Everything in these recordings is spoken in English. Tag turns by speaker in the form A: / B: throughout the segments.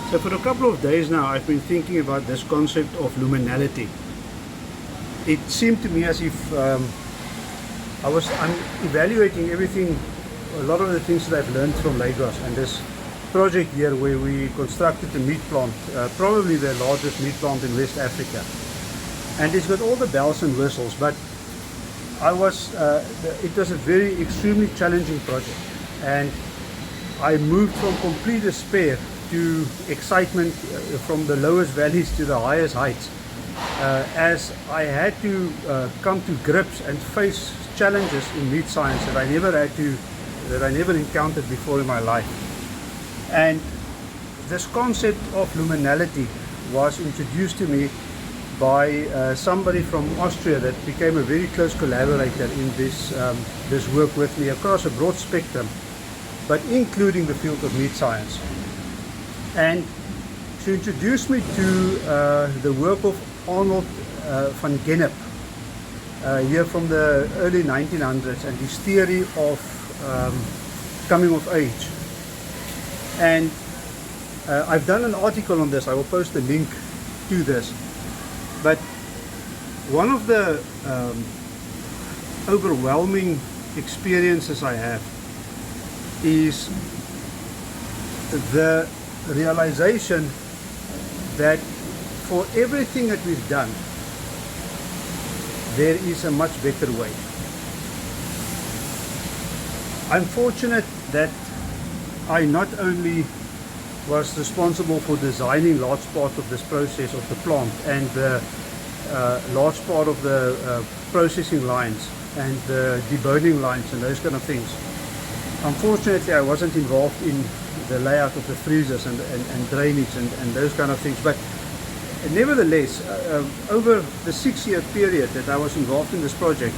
A: So for a couple of days now, I've been thinking about this concept of luminality. It seemed to me as if I'm evaluating everything, a lot of the things that I've learned from Lagos and this project here where we constructed a meat plant, probably the largest meat plant in West Africa. And it's got all the bells and whistles, but it was a very extremely challenging project. And I moved from complete despair to excitement, from the lowest valleys to the highest heights, as I had to come to grips and face challenges in meat science that I never encountered before in my life. And this concept of luminality was introduced to me by somebody from Austria that became a very close collaborator in this work with me across a broad spectrum, but including the field of meat science. And she introduced me to the work of Arnold van Gennep, here from the early 1900s, and his theory of coming of age. And I've done an article on this. I will post a link to this. But one of the overwhelming experiences I have is the realization that for everything that we've done, there is a much better way. I'm fortunate that I not only was responsible for designing large part of this process of the plant and the large part of the processing lines and the deboning lines and those kind of things. Unfortunately, I wasn't involved in the layout of the freezers and drainage and those kind of things. But nevertheless, over the 6-year period that I was involved in this project,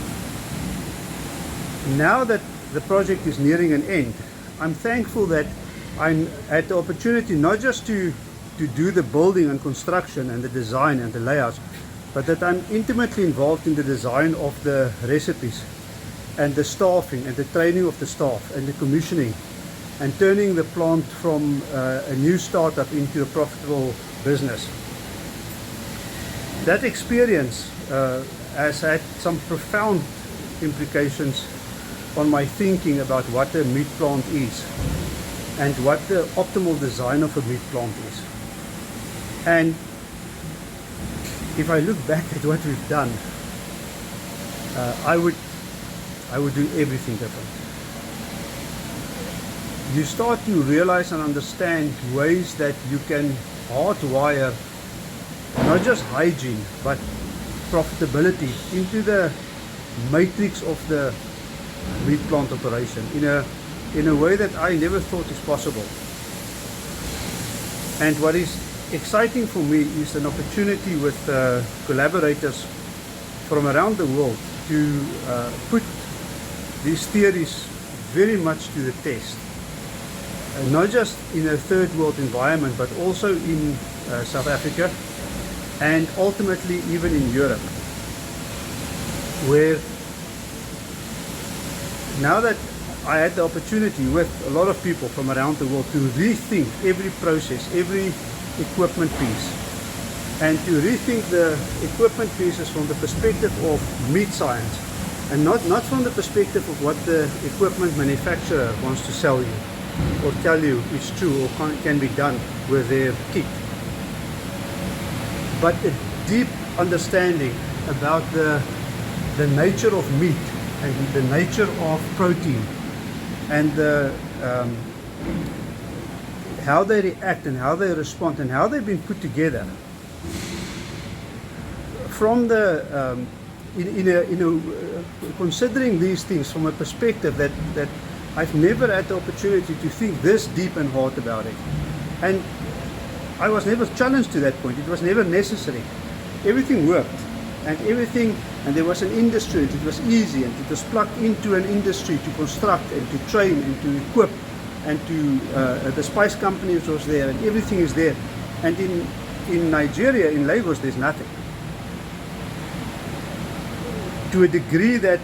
A: now that the project is nearing an end, I'm thankful that I had the opportunity not just to do the building and construction and the design and the layouts, but that I'm intimately involved in the design of the recipes and the staffing and the training of the staff and the commissioning and turning the plant from a new startup into a profitable business. That experience has had some profound implications on my thinking about what a meat plant is and what the optimal design of a meat plant is. And if I look back at what we've done, I would do everything different. You start to realize and understand ways that you can hardwire not just hygiene but profitability into the matrix of the meat plant operation in a way that I never thought is possible. And what is exciting for me is an opportunity with collaborators from around the world to put these theories very much to the test. Not just in a third world environment, but also in South Africa and ultimately even in Europe, where now that I had the opportunity with a lot of people from around the world to rethink every process, every equipment piece, and to rethink the equipment pieces from the perspective of meat science and not from the perspective of what the equipment manufacturer wants to sell you or tell you is true or can be done with their kit, but a deep understanding about the nature of meat and the nature of protein and how they react and how they respond and how they've been put together from the considering these things from a perspective that I've never had the opportunity to think this deep and hard about it. And I was never challenged to that point. It was never necessary. Everything worked and there was an industry, and it was easy, and it was plugged into an industry to construct and to train and to equip, and to the spice companies was there, and everything is there. And in Nigeria, in Lagos, there's nothing. To a degree that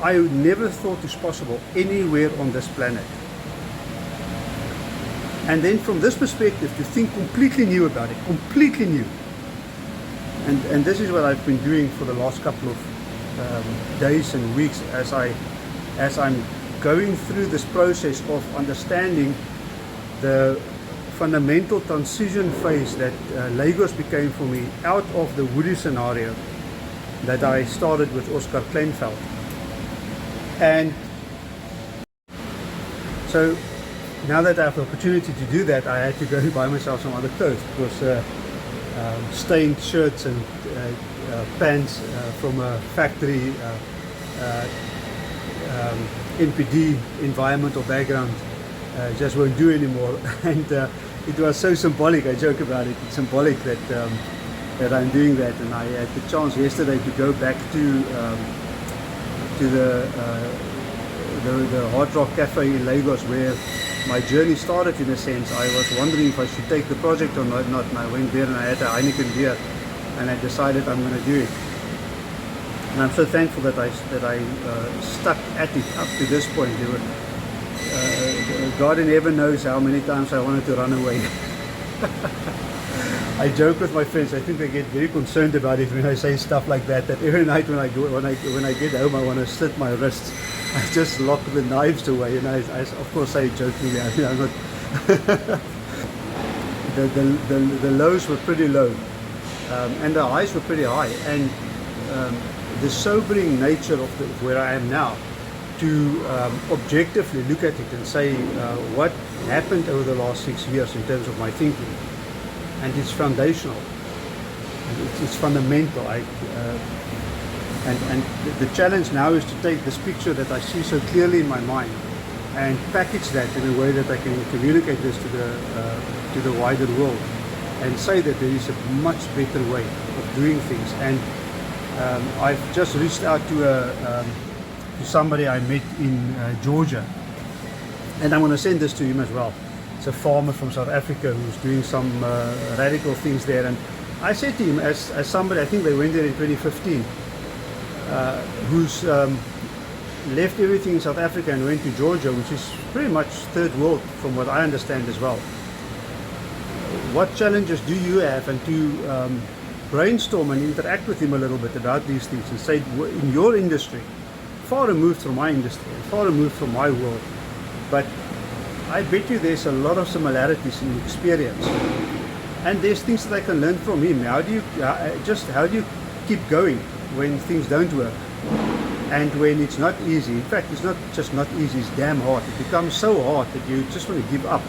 A: I never thought is possible anywhere on this planet. And then from this perspective, to think completely new about it, completely new. And this is what I've been doing for the last couple of days and weeks as I'm going through this process of understanding the fundamental transition phase that Lagos became for me out of the woody scenario that I started with Oscar Kleinveld. And so now that I have the opportunity to do that, I had to go and buy myself some other clothes, because stained shirts and pants from a factory NPD environmental background just won't do anymore. And it was so symbolic. I joke about it. It's symbolic that I'm doing that. And I had the chance yesterday to go back to the Hard Rock Cafe in Lagos, where my journey started. In a sense, I was wondering if I should take the project or not, and I went there and I had a Heineken beer, and I decided I'm going to do it. And I'm so thankful that I stuck at it up to this point. There were, God in heaven knows how many times I wanted to run away. I joke with my friends. I think they get very concerned about it when I say stuff like that. That every night when I get home, I want to slit my wrists. I just lock the knives away, and I of course say jokingly. I mean, I'm not. the lows were pretty low, and the highs were pretty high, and the sobering nature of where I am now, to objectively look at it and say what happened over the last 6 years in terms of my thinking, and it's foundational, it's fundamental. And the challenge now is to take this picture that I see so clearly in my mind and package that in a way that I can communicate this to the wider world, and say that there is a much better way of doing things. And I've just reached out to somebody I met in Georgia, and I'm going to send this to him as well. It's a farmer from South Africa who's doing some radical things there. And I said to him, as somebody, I think they went there in 2015, who's left everything in South Africa and went to Georgia, which is pretty much third world from what I understand as well. What challenges do you have? And to brainstorm and interact with him a little bit about these things, and say, in your industry, far removed from my industry, far removed from my world, but I bet you there's a lot of similarities in experience, and there's things that I can learn from him. How do you keep going when things don't work, and when it's not easy? In fact, it's not just not easy, it's damn hard. It becomes so hard that you just want to give up.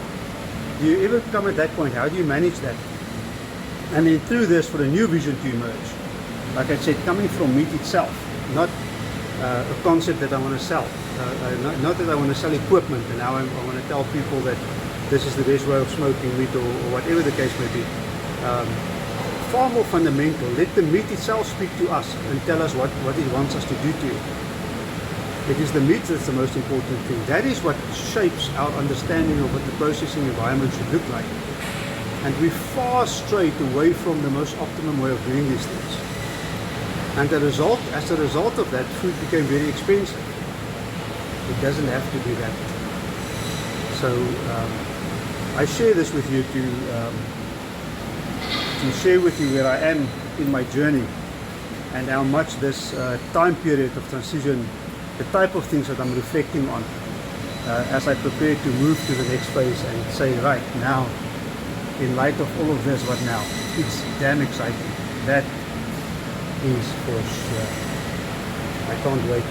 A: Do you ever come at that point? How do you manage that? And then through this, for a new vision to emerge, like I said, coming from meat itself, not a concept that I want to sell, not that I want to sell equipment and now I want to tell people that this is the best way of smoking meat, or whatever the case may be. Far more fundamental. Let the meat itself speak to us and tell us what it wants us to do to it. It is the meat that's the most important thing. That is what shapes our understanding of what the processing environment should look like. And we far strayed away from the most optimum way of doing these things. And as a result of that, food became very expensive. It doesn't have to be that. So I share this with you to share with you where I am in my journey, and how much this time period of transition, the type of things that I'm reflecting on as I prepare to move to the next phase and say, right now, in light of all of this, what now? It's damn exciting. That is for sure. I can't wait.